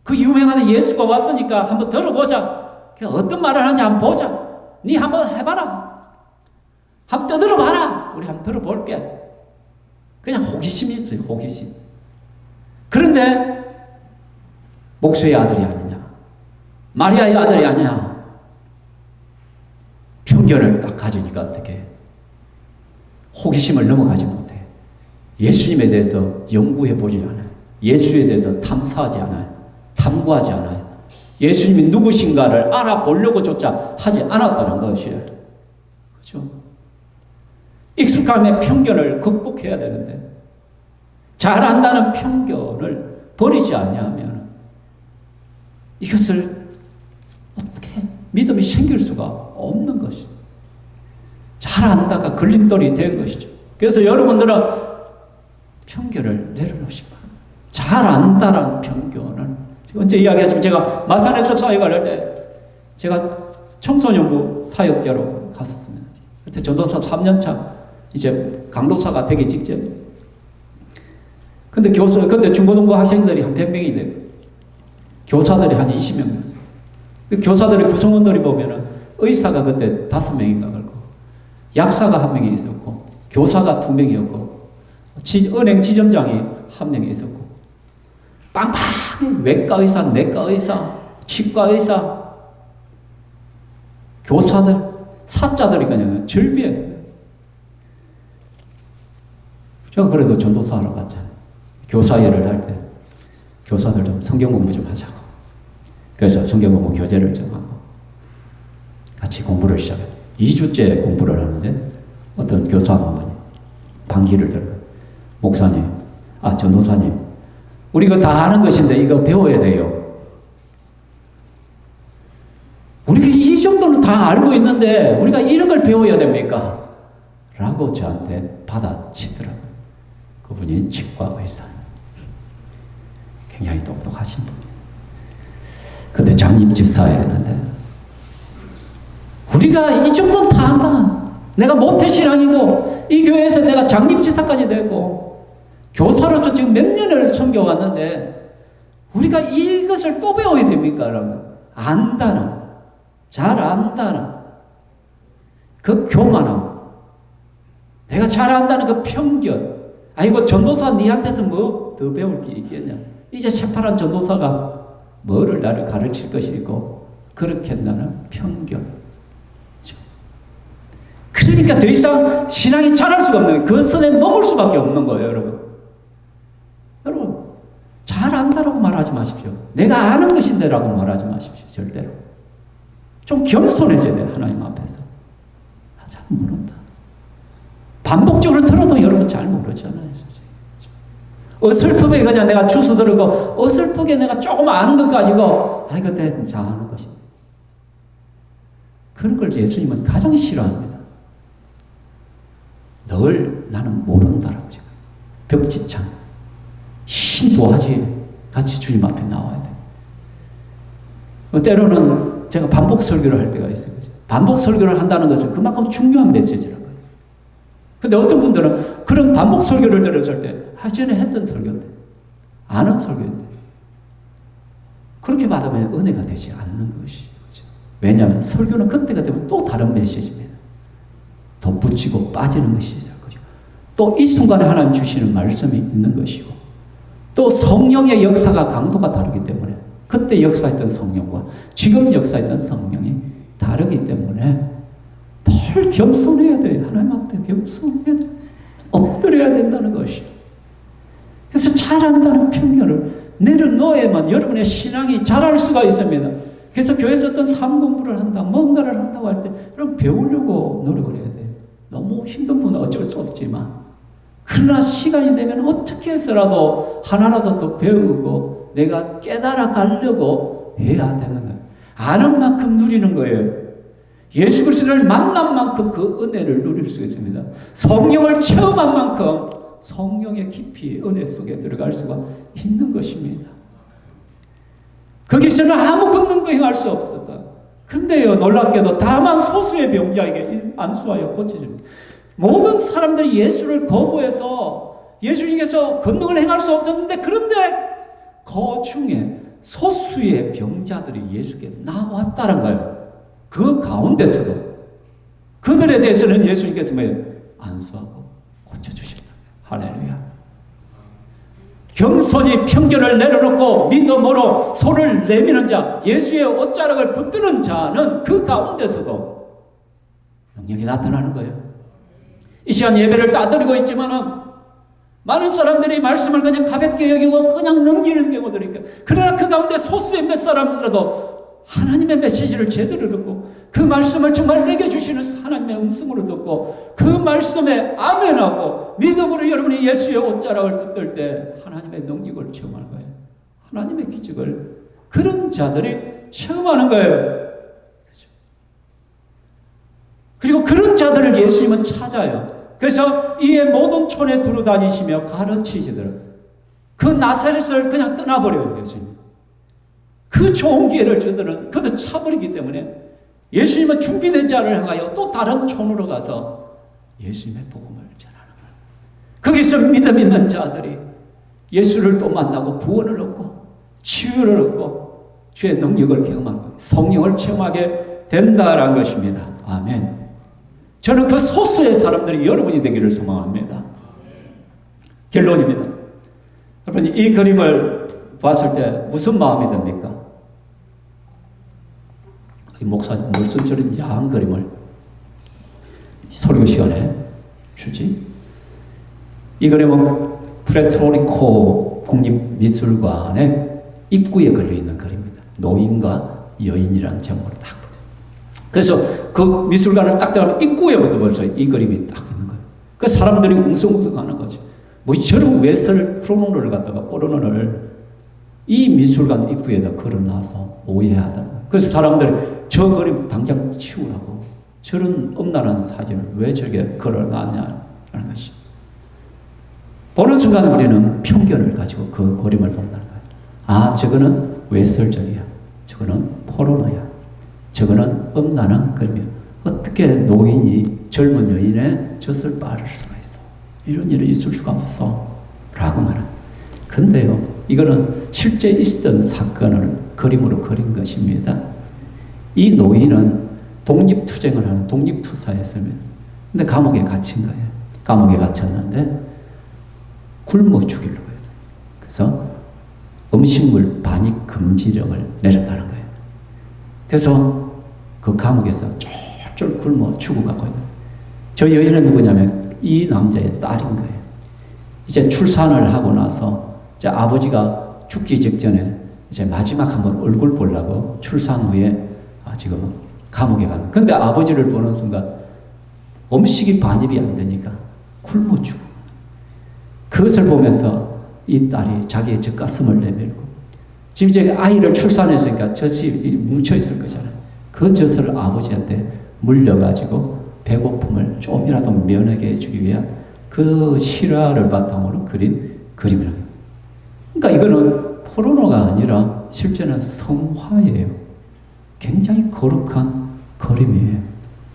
그 유명한 예수가 왔으니까 한번 들어보자. 어떤 말을 하는지 한번 보자. 네 한번 해봐라. 한번 떠들어봐라. 우리 한번 들어볼게. 그냥 호기심이 있어요. 호기심. 그런데 목수의 아들이 아니냐, 마리아의 아들이 아니냐, 편견을 딱 가지니까 어떻게 호기심을 넘어가지 못해. 예수님에 대해서 연구해 보지 않아요. 예수에 대해서 탐사하지 않아요. 탐구하지 않아요. 예수님이 누구신가를 알아보려고 조차 하지 않았다는 것이에요. 그렇죠? 익숙함의 편견을 극복해야 되는데 잘한다는 편견을 버리지 않냐면 이것을 어떻게 믿음이 생길 수가 없는 것이죠. 잘한다가 걸림돌이 된 것이죠. 그래서 여러분들은 편견을 내려놓으시기 바랍니다. 잘한다는 편견은 언제 이야기하지만 제가 마산에서 사역을 할 때 제가 청소년부 사역자로 갔었습니다. 그때 전도사 3년차 이제 강도사가 되기 직전이에요. 근데 중고등부 학생들이 한 100명이 됐어요. 교사들이 한 20명. 교사들의 구성원들이 보면은 의사가 그때 5명인가 그렇고, 약사가 1명이 있었고, 교사가 2명이었고, 은행 지점장이 1명이 있었고, 빵빵 외과 의사, 내과 의사, 치과 의사, 교사들, 사자들이 그냥 절비예요. 제가 그래도 전도사 하러 갔잖아요. 교사 일을 할 때 교사들 좀 성경 공부 좀 하자고. 그래서 성경 공부 교재를 정하고 같이 공부를 시작해요. 2주째 공부를 하는데 어떤 교사 한 분이 반기를 들고, 목사님, 전도사님, 우리 이거 다 아는 것인데 이거 배워야 돼요. 우리가 이 정도는 다 알고 있는데 우리가 이런 걸 배워야 됩니까? 라고 저한테 받아치더라고요. 그분이 치과 의사. 굉장히 똑똑하신 분이에요. 근데 장님 집사였는데 우리가 이 정도는 다 안다. 내가 모태신앙이고 이 교회에서 내가 장님 집사까지 되고 교사로서 지금 몇 년을 섬겨왔는데 우리가 이것을 또 배워야 됩니까? 그러면 안다는, 잘 안다는 그 교만함, 내가 잘 안다는 그 편견, 아이고 전도사 니한테서 뭐 더 배울 게 있겠냐. 이제 새파란 전도사가 뭐를 나를 가르칠 것이고 그렇게 한다는 편견. 그러니까 더 이상 신앙이 자랄 수가 없는 거예요. 그 선에 머물 수밖에 없는 거예요, 여러분. 여러분, 잘 안다라고 말하지 마십시오. 내가 아는 것인데라고 말하지 마십시오, 절대로. 좀 겸손해져야 돼요, 하나님 앞에서. 나 잘 모른다. 반복적으로 들어도 여러분 잘 모르잖아요. 어설프게 그냥 내가 주워 들고 어설프게 내가 조금 아는 것 가지고 이거 내가 잘 아는 것인데. 그런 걸 예수님은 가장 싫어합니다. 늘 나는 모른다라고 생각해요. 벽지창, 신도하지 같이 주님 앞에 나와야 돼. 때로는 제가 반복 설교를 할 때가 있어요. 반복 설교를 한다는 것은 그만큼 중요한 메시지라는 거예요. 근데 어떤 분들은 그런 반복 설교를 들었을 때 전에 했던 설교인데, 아는 설교인데 그렇게 받으면 은혜가 되지 않는 것이죠. 왜냐하면 설교는 그때가 되면 또 다른 메시지입니다. 덧붙이고 빠지는 것이 있을 것이고, 또 이 순간에 하나님 주시는 말씀이 있는 것이고, 또 성령의 역사가 강도가 다르기 때문에 그때 역사했던 성령과 지금 역사했던 성령이 다르기 때문에 늘 겸손해야 돼요. 하나님 앞에 겸손해야 돼. 엎드려야 된다는 것이요. 그래서 잘한다는 편견을 내려놓아야만 여러분의 신앙이 자랄 수가 있습니다. 그래서 교회에서 어떤 삶 공부를 한다, 뭔가를 한다고 할 때 그럼 배우려고 노력을 해야 돼요. 너무 힘든 분은 어쩔 수 없지만, 그러나 시간이 되면 어떻게 해서라도 하나라도 더 배우고 내가 깨달아 가려고 해야 되는 거예요. 아는 만큼 누리는 거예요. 예수 그리스도를 만난 만큼 그 은혜를 누릴 수 있습니다. 성령을 체험한 만큼 성령의 깊이 은혜 속에 들어갈 수가 있는 것입니다. 거기서는 아무 권능도 행할 수 없었다. 근데요, 놀랍게도 다만 소수의 병자에게 안수하여 고쳐집니다. 모든 사람들이 예수를 거부해서 예수님께서 권능을 행할 수 없었는데, 그런데 그 중에 소수의 병자들이 예수께 나왔다는 거예요. 그 가운데서도 그들에 대해서는 예수님께서 안수하고 고쳐주신다. 할렐루야. 겸손히 편견을 내려놓고 믿음으로 손을 내미는 자, 예수의 옷자락을 붙드는 자는 그 가운데서도 능력이 나타나는 거예요. 이 시간 예배를 따드리고 있지만은 많은 사람들이 말씀을 그냥 가볍게 여기고 그냥 넘기는 경우들이 있고, 그러나 그 가운데 소수의 몇 사람이라도 하나님의 메시지를 제대로 듣고 그 말씀을 정말 내게 주시는 하나님의 음성으로 듣고 그 말씀에 아멘하고 믿음으로 여러분이 예수의 옷자락을 붙들 때 하나님의 능력을 체험하는 거예요. 하나님의 기적을 그런 자들이 체험하는 거예요. 그리고 그런 자들을 예수님은 찾아요. 그래서 이 모든 촌에 두루다니시며 가르치시더라. 그 나사렛을 그냥 떠나버려요, 예수님. 그 좋은 기회를 저들은 그도 차버리기 때문에 예수님은 준비된 자를 향하여 또 다른 촌으로 가서 예수님의 복음을 전하는 거예요. 거기서 믿음 있는 자들이 예수를 또 만나고 구원을 얻고 치유를 얻고 주의 능력을 경험하는 거예요. 성령을 체험하게 된다라는 것입니다. 아멘. 저는 그 소수의 사람들이 여러분이 되기를 소망합니다. 결론입니다. 여러분, 이 그림을 봤을 때 무슨 마음이 듭니까? 이 목사님 무슨 저런 야한 그림을 설교 시간에 주지? 이 그림은 프레토리코 국립미술관의 입구에 걸려있는 그림입니다. 노인과 여인이라는 제목으로 딱 붙어요. 그래서 그 미술관을 딱 들어가면 입구에부터 벌써 이 그림이 딱 있는 거예요. 그 사람들이 웅성웅성 하는 거죠. 뭐 저런 웨슬 프로노를 갖다가 포르노를 이 미술관 입구에다 걸어놔서 오해하다는 거예요. 그래서 사람들이 저 그림 당장 치우라고, 저런 엄란한 사진을 왜 저렇게 걸어놨냐는 것이. 보는 순간 우리는 편견을 가지고 그 그림을 본다는 거예요. 아, 저거는 웨슬적이야. 저거는 포르노야. 저거는 엄란한 그림이야. 어떻게 노인이 젊은 여인의 젖을 빠를 수가 있어? 이런 일이 있을 수가 없어. 라고 말합니다. 근데요, 이거는 실제 있었던 사건을 그림으로 그린 것입니다. 이 노인은 독립투쟁을 하는 독립투사였습니다. 근데 감옥에 갇힌 거예요. 감옥에 갇혔는데 굶어 죽이려고 했어요. 그래서 음식물 반입 금지령을 내렸다는 거예요. 그래서 그 감옥에서 쫄쫄 굶어 죽어가고 있는 거예요. 저 여인은 누구냐면 이 남자의 딸인 거예요. 이제 출산을 하고 나서 이제 아버지가 죽기 직전에 이제 마지막 한번 얼굴 보려고 출산 후에 지금 감옥에 가는. 근데 아버지를 보는 순간 음식이 반입이 안 되니까 굶어 죽어. 그것을 보면서 이 딸이 자기의 젖가슴을 내밀고, 지금 이제 아이를 출산했으니까 젖이 뭉쳐 있을 거잖아요. 그 젖을 아버지한테 물려가지고 배고픔을 조금이라도 면하게 해주기 위한 그 실화를 바탕으로 그린 그림이라고. 그러니까 이거는 포르노가 아니라 실제는 성화예요. 굉장히 거룩한 그림이에요.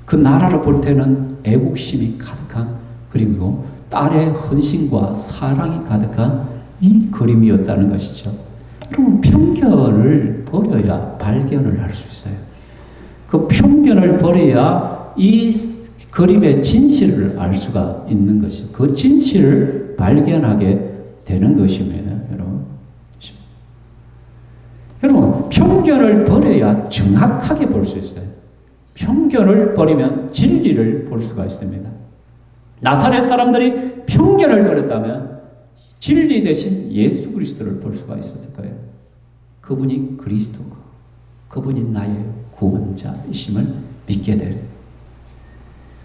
그 나라를 볼 때는 애국심이 가득한 그림이고 딸의 헌신과 사랑이 가득한 이 그림이었다는 것이죠. 여러분, 편견을 버려야 발견을 할 수 있어요. 그 편견을 버려야 이 그림의 진실을 알 수가 있는 것이죠. 그 진실을 발견하게 되는 것입니다. 여러분, 편견을 버려야 정확하게 볼 수 있어요. 편견을 버리면 진리를 볼 수가 있습니다. 나사렛 사람들이 편견을 버렸다면 진리 대신 예수 그리스도를 볼 수가 있었을 거예요. 그분이 그리스도고 그분이 나의 구원자이심을 믿게 되는.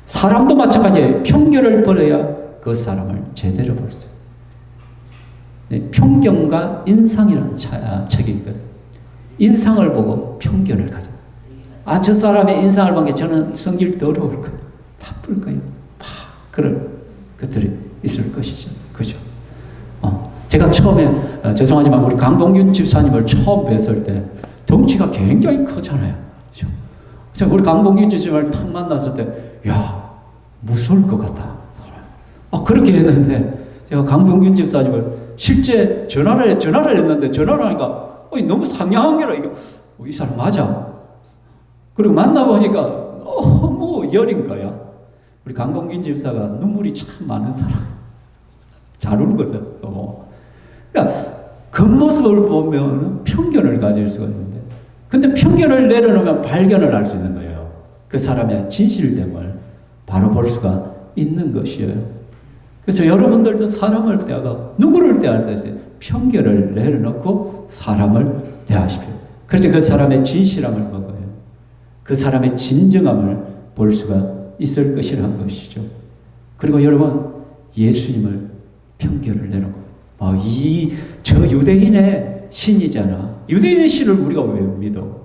사람도 마찬가지예요. 편견을 버려야 그 사람을 제대로 볼 수 있어요. 편견과 인상이라는 책이 있거든요. 인상을 보고 편견을 가져. 아, 저 사람의 인상을 보면 저는 성질 더러울 거예요. 바쁠 거예요. 그런 것들이 있을 것이죠. 그죠? 제가 처음에, 죄송하지만 우리 강동균 집사님을 처음 뵀을 때 덩치가 굉장히 크잖아요. 그죠? 제가 우리 강동균 집사님을 탁 만났을 때, 야, 무서울 것 같다. 그렇게 했는데, 제가 강동균 집사님을 실제 전화를 했는데, 전화를 하니까, 너무 상냥한 게라, 이 사람 맞아. 그리고 만나보니까 너무 여린 거야. 우리 강동균 집사가 눈물이 참 많은 사람. 잘 울거든. 그러니까 겉모습을 보면 편견을 가질 수가 있는데, 근데 편견을 내려놓으면 발견을 할 수 있는 거예요. 그 사람의 진실됨을 바로 볼 수가 있는 것이에요. 그래서 여러분들도 사람을 대하고 누구를 대할 때 편견을 내려놓고 사람을 대하십시오. 그래서 그 사람의 진실함을 먹어요. 그 사람의 진정함을 볼 수가 있을 것이라는 것이죠. 그리고 여러분, 예수님을 편견을 내놓고, 저 유대인의 신이잖아. 유대인의 신을 우리가 왜 믿어?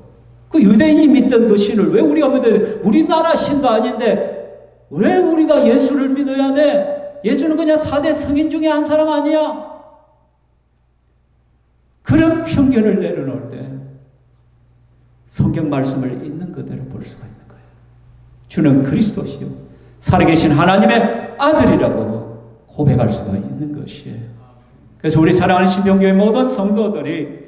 그 유대인이 믿던 그 신을 왜 우리가 믿어요? 우리나라 신도 아닌데 왜 우리가 예수를 믿어야 돼? 예수는 그냥 4대 성인 중에 한 사람 아니야? 그런 편견을 내려놓을 때 성경 말씀을 있는 그대로 볼 수가 있는 거예요. 주는 그리스도시요 살아계신 하나님의 아들이라고 고백할 수가 있는 것이에요. 그래서 우리 사랑하는 신병교회 모든 성도들이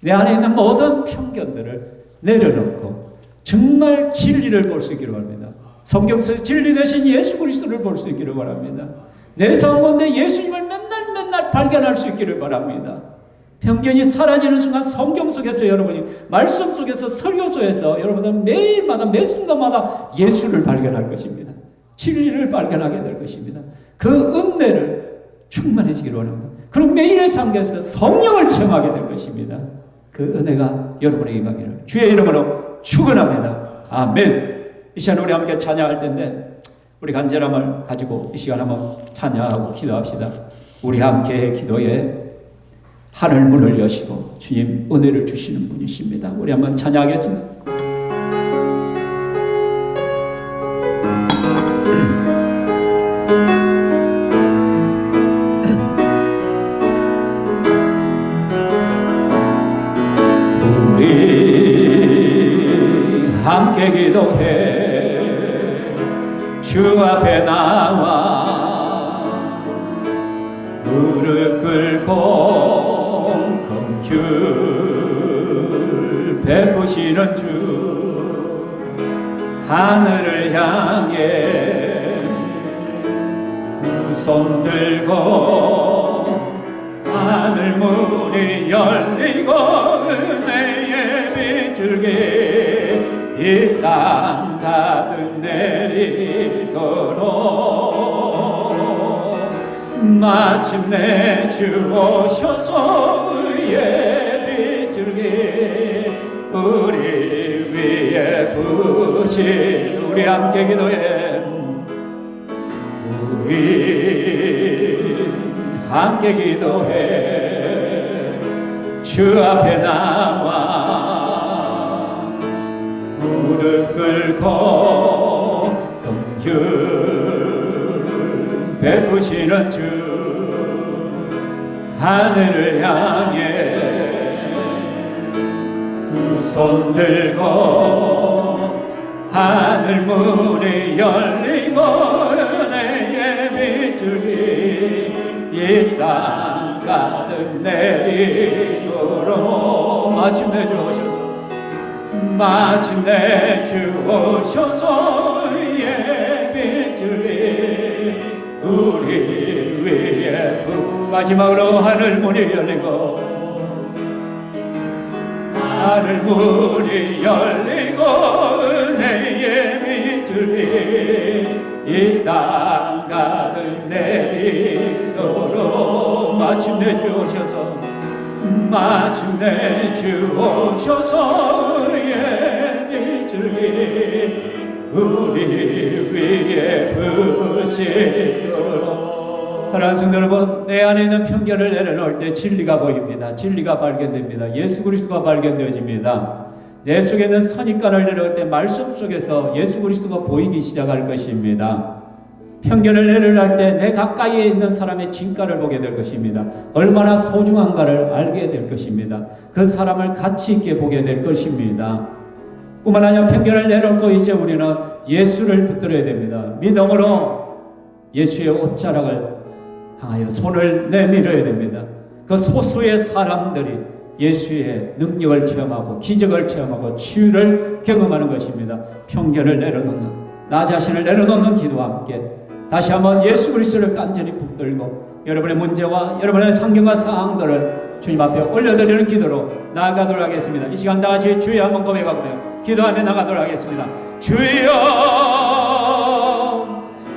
내 안에 있는 모든 편견들을 내려놓고 정말 진리를 볼 수 있기를 바랍니다. 성경에서 진리 대신 예수 그리스도를 볼 수 있기를 바랍니다. 내 삶 가운데 예수님을 맨날 발견할 수 있기를 바랍니다. 편견이 사라지는 순간 성경 속에서 여러분이 말씀 속에서 설교소에서 여러분은 매일마다 매 순간마다 예수를 발견할 것입니다. 진리를 발견하게 될 것입니다. 그 은혜를 충만해지기를 원합니다. 그럼 매일의 삶에서 성령을 체험하게 될 것입니다. 그 은혜가 여러분에게 임하기를 주의 이름으로 축원합니다. 아멘. 이 시간 우리 함께 찬양할 텐데 우리 간절함을 가지고 이 시간 한번 찬양하고 기도합시다. 우리 함께 기도에 하늘 문을 여시고 주님 은혜를 주시는 분이십니다. 우리 한번 찬양하겠습니다. 우리 함께 기도해 주 앞에 나와 무릎 꿇고 긍휼 베푸시는 주 하늘을 향해 손 들고 하늘 문이 열리고 은혜의 빗줄기 이 땅 가득 내리도록 마침내 주 오셔서 의의 빗줄기 우리 위에 부신 우리 함께 기도해 우리 함께 기도해 주 앞에 나와 무릎 꿇고 긍휼 베푸시는 주 하늘을 향해 손 들고 하늘 문이 열리고 은혜의 빗줄기 이 땅 가득 내리도록 마침내 주 오셔서 마침내 주 오셔서 예비줄리 우리 위에 마지막으로 하늘 문이 열리고 하늘 문이 열리고 은혜의 빗줄기 이 땅 가득 내리도록 마침내 주 오셔서 마침내 주 오셔서 예비줄기 우리 위에 부시도록 사랑하는 성도 여러분, 내 안에 있는 편견을 내려놓을 때 진리가 보입니다. 진리가 발견됩니다. 예수 그리스도가 발견되어집니다. 내 속에 있는 선입관을 내려올 때 말씀 속에서 예수 그리스도가 보이기 시작할 것입니다. 편견을 내려놓을 때 내 가까이에 있는 사람의 진가를 보게 될 것입니다. 얼마나 소중한가를 알게 될 것입니다. 그 사람을 가치 있게 보게 될 것입니다. 뿐만 아니라 편견을 내려놓고 이제 우리는 예수를 붙들어야 됩니다. 믿음으로 예수의 옷자락을 향하여 손을 내밀어야 됩니다. 그 소수의 사람들이 예수의 능력을 체험하고 기적을 체험하고 치유를 경험하는 것입니다. 편견을 내려놓는 나 자신을 내려놓는 기도와 함께 다시 한번 예수 그리스도를 간절히 붙들고 여러분의 문제와 여러분의 상경과 상황들을 주님 앞에 올려드리는 기도로 나아가도록 하겠습니다. 이 시간 다 같이 주여 한번 고백하고요 기도하며 나가도록 하겠습니다. 주여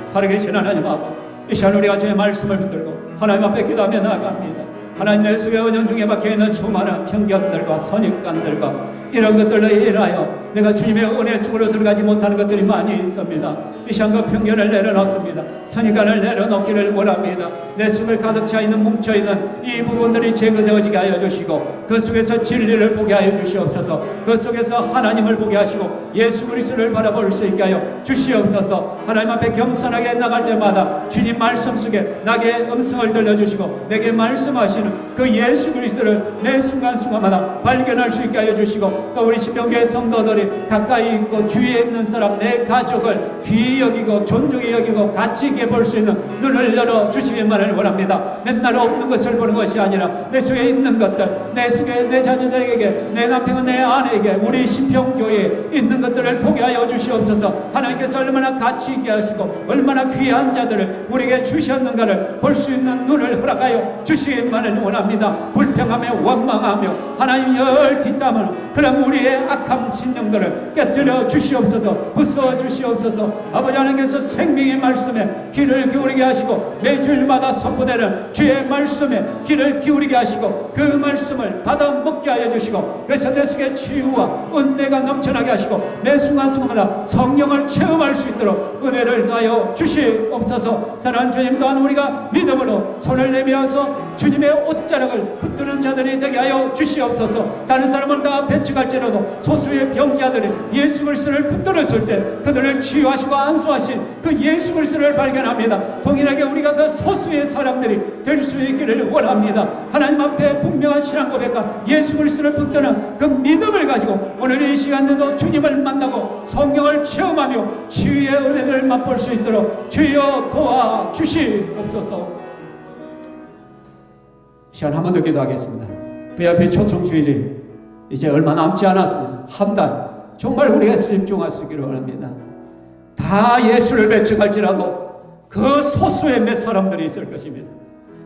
살아계신 하나님 아버지 이 시간 우리가 주의 말씀을 붙들고 하나님 앞에 기도하며 나아갑니다. 하나님 내 속에 은연 중에 박혀있는 수많은 편견들과 선입관들과 이런 것들로 인하여 내가 주님의 은혜 속으로 들어가지 못하는 것들이 많이 있습니다. 이 시간과 편견을 내려놓습니다. 선입관을 내려놓기를 원합니다. 내 속에 가득 차 있는 뭉쳐있는 이 부분들이 제거되어지게 하여 주시고 그 속에서 진리를 보게 하여 주시옵소서. 그 속에서 하나님을 보게 하시고 예수 그리스도를 바라볼 수 있게 하여 주시옵소서. 하나님 앞에 겸손하게 나갈 때마다 주님 말씀 속에 나에게 음성을 들려주시고 내게 말씀하시는 그 예수 그리스도를 내 순간순간마다 발견할 수 있게 하여 주시고 또 우리 신명교회 성도들이 가까이 있고 주위에 있는 사람 내 가족을 귀히 여기고 존중히 여기고 가치 있게 볼 수 있는 눈을 열어 주시기만을 원합니다. 맨날 없는 것을 보는 것이 아니라 내 속에 있는 것들, 내 속에 내 자녀들에게, 내 남편, 내 아내에게, 우리 신평교회에 있는 것들을 보게 하여 주시옵소서. 하나님께서 얼마나 가치 있게 하시고 얼마나 귀한 자들을 우리에게 주셨는가를 볼 수 있는 눈을 허락하여 주시기만을 원합니다. 불평하며 원망하며 하나님 열 뒷담을 그런 우리의 악한 신령들을 깨뜨려 주시옵소서. 부숴 주시옵소서. 아버지 하나님께서 생명의 말씀에 귀를 기울이게 하시고 매주일마다 선포되는 주의 말씀에 귀를 기울이게 하시고 그 말씀을 받아 먹게 하여 주시고 그래서 내 속에 치유와 은혜가 넘쳐나게 하시고 매 순간순간마다 성령을 체험할 수 있도록 은혜를 다하여 주시옵소서. 사랑하는 주님, 또한 우리가 믿음으로 손을 내밀어서 주님의 옷자락을 붙드는 자들이 되게 하여 주시옵소서. 다른 사람을 다 배척할지라도 소수의 병자들이 예수 그리스도를 붙들었을 때 그들을 치유하시고 안수하신 그 예수 그리스도를 발견합니다. 동일하게 우리가 그 소수의 사람들이 될 수 있기를 원합니다. 하나님 앞에 분명한 신앙 고백과 예수 그리스도를 붙드는 그 믿음을 가지고 오늘 이 시간에도 주님을 만나고 성령을 체험하며 치유의 은혜를 맛볼 수 있도록 주여 도와주시옵소서. 시간 한 번 더 기도하겠습니다. VIP 초청주일이 이제 얼마 남지 않았습니다. 한 달 정말 우리가 집중할 수 있기를 원합니다. 다 예수를 배척할지라도 그 소수의 몇 사람들이 있을 것입니다.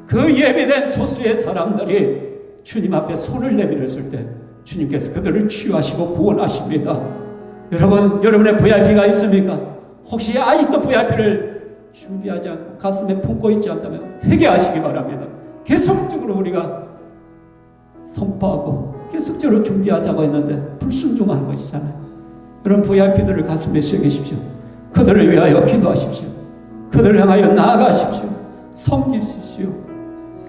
그 예비된 소수의 사람들이 주님 앞에 손을 내밀었을 때 주님께서 그들을 치유하시고 구원하십니다. 여러분, 여러분의 VIP가 있습니까? 혹시 아직도 VIP를 준비하지 않고 가슴에 품고 있지 않다면 회개하시기 바랍니다. 계속적으로 우리가 선포하고 계속적으로 준비하자고 했는데 불순종하는 것이잖아요. 그런 VIP들을 가슴에 새기십시오. 그들을 위하여 기도하십시오. 그들을 향하여 나아가십시오. 섬기십시오.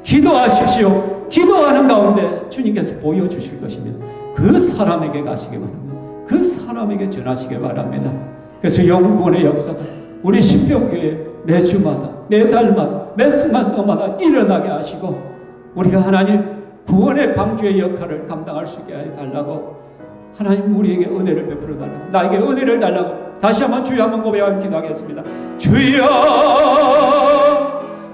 기도하십시오. 기도하는 가운데 주님께서 보여주실 것입니다. 그 사람에게 가시기 바랍니다. 그 사람에게 전하시기 바랍니다. 그래서 영구원의 역사가 우리 신병교회 매주마다 매달마다 매 순간순간마다 일어나게 하시고 우리가 하나님 구원의 방주의 역할을 감당할 수 있게 해달라고 하나님 우리에게 은혜를 베풀어 달라고 나에게 은혜를 달라고 다시 한번 주여 한번 고백하며 기도하겠습니다. 주여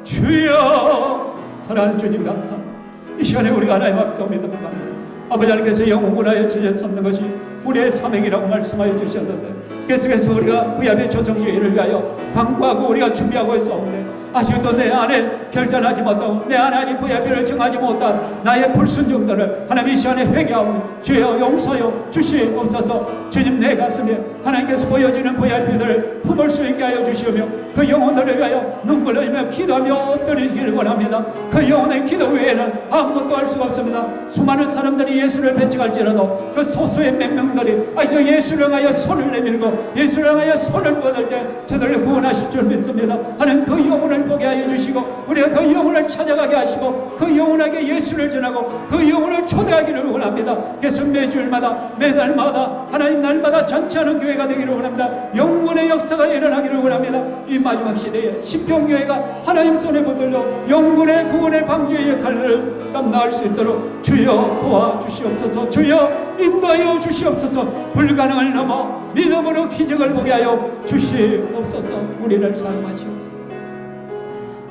주여. 사랑하는 주님 감사합니다. 이 시간에 우리가 하나님 앞에 믿음을 갑니다. 아버지 하나님께서 영혼군하여 지질 수 없는 것이 우리의 사명이라고 말씀하여 주셨는데 계속해서 우리가 VIP 초청주의를 위하여 광고하고 우리가 준비하고 있었는데 아직도 내 안에 결단하지 못하고 내 안에 아직 VIP를 정하지 못한 나의 불순종들을 하나님 이 시간에 회개하오니 주여 용서여 주시옵소서. 주님 내 가슴에 하나님께서 보여주는 VIP들을 품을 수 있게 하여 주시오며 그 영혼들을 위하여 눈물을 흘리며 기도하며 엎드리기를 원합니다. 그 영혼의 기도 외에는 아무것도 할 수가 없습니다. 수많은 사람들이 예수를 배척할지라도 그 소수의 몇 명들이 아직도 예수를 향하여 손을 내밀고 예수를 향하여 손을 뻗을 때 저들을 구원하실 줄 믿습니다. 하나님 그 영혼을 보게 하여 주시고 우리가 그 영혼을 찾아가게 하시고 그 영혼에게 예수를 전하고 그 영혼을 초대하기를 원합니다. 그래서 매주일마다 매달마다 하나님 날마다 잔치하는 교회가 되기를 원합니다. 영혼의 역사가 일어나기를 원합니다. 이 마지막 시대에 신평교회가 하나님 손에 붙들려 영혼의 구원의 방주의 역할을 감당할 수 있도록 주여 도와주시옵소서. 주여 인도하여 주시옵소서. 불가능을 넘어 믿음으로 기적을 보게 하여 주시옵소서. 우리를 사용하시옵소서.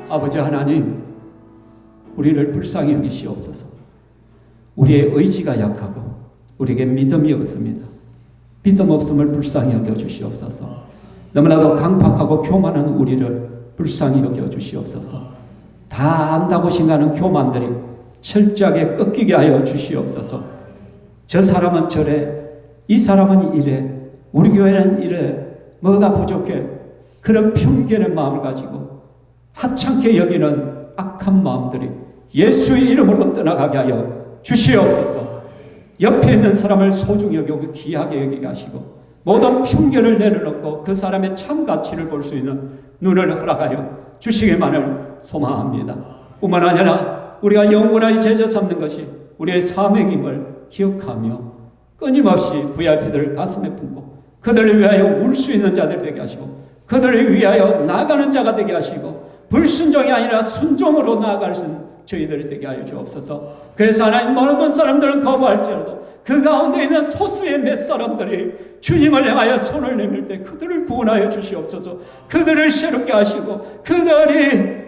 아버지 하나님, 우리를 불쌍히 여기시옵소서. 우리의 의지가 약하고 우리에게 믿음이 없습니다. 믿음 없음을 불쌍히 여겨주시옵소서. 너무나도 강팍하고 교만한 우리를 불쌍히 여겨주시옵소서. 다 안다고 생각하는 교만들이 철저하게 꺾이게 하여 주시옵소서. 저 사람은 저래, 이 사람은 이래, 우리 교회는 이래, 뭐가 부족해, 그런 편견의 마음을 가지고 하찮게 여기는 악한 마음들이 예수의 이름으로 떠나가게 하여 주시옵소서. 옆에 있는 사람을 소중히 여기고 귀하게 여기게 하시고 모든 편견을 내려놓고 그 사람의 참 가치를 볼 수 있는 눈을 허락하여 주시기만을 소망합니다. 뿐만 아니라 우리가 영원하게 제자 삼는 것이 우리의 사명임을 기억하며 끊임없이 VIP들을 가슴에 품고 그들을 위하여 울 수 있는 자들 되게 하시고 그들을 위하여 나아가는 자가 되게 하시고 불순종이 아니라 순종으로 나아갈 수 있는 저희들이 되게 하여 주옵소서. 그래서 하나님, 모든 사람들은 거부할지라도 그 가운데 있는 소수의 몇 사람들이 주님을 향하여 손을 내밀 때 그들을 구원하여 주시옵소서. 그들을 새롭게 하시고 그들이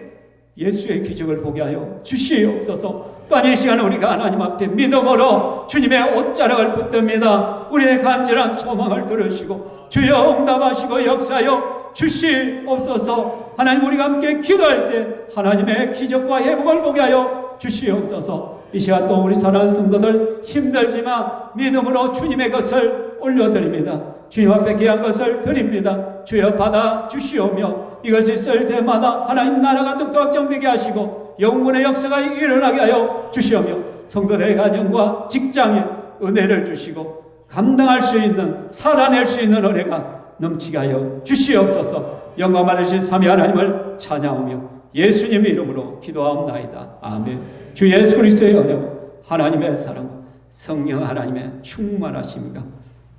예수의 기적을 보게 하여 주시옵소서. 또한 이 시간에 우리가 하나님 앞에 믿음으로 주님의 옷자락을 붙듭니다. 우리의 간절한 소망을 들으시고 주여 응답하시고 역사하여 주시옵소서. 하나님, 우리가 함께 기도할 때 하나님의 기적과 회복을 보게 하여 주시옵소서. 이 시간 또 우리 사랑하는 성도들 힘들지만 믿음으로 주님의 것을 올려드립니다. 주님 앞에 귀한 것을 드립니다. 주여 받아 주시오며 이것이 있을 때마다 하나님 나라가 뚝뚝 확정되게 하시고 영혼의 역사가 일어나게 하여 주시오며 성도들의 가정과 직장에 은혜를 주시고 감당할 수 있는, 살아낼 수 있는 은혜가 넘치게 하여 주시옵소서. 영광 받으신 삼위 하나님을 찬양하며 예수님의 이름으로 기도하옵나이다. 아멘. 주 예수 그리스도의 은혜와 하나님의 사랑, 성령 하나님의 충만하심과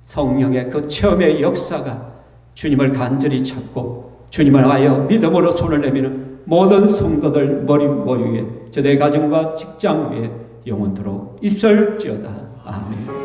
성령의 그 체험의 역사가 주님을 간절히 찾고 주님을 하여 믿음으로 손을 내미는 모든 성도들 머리 위에, 저의 가정과 직장 위에 영원토록 있을지어다. 아멘.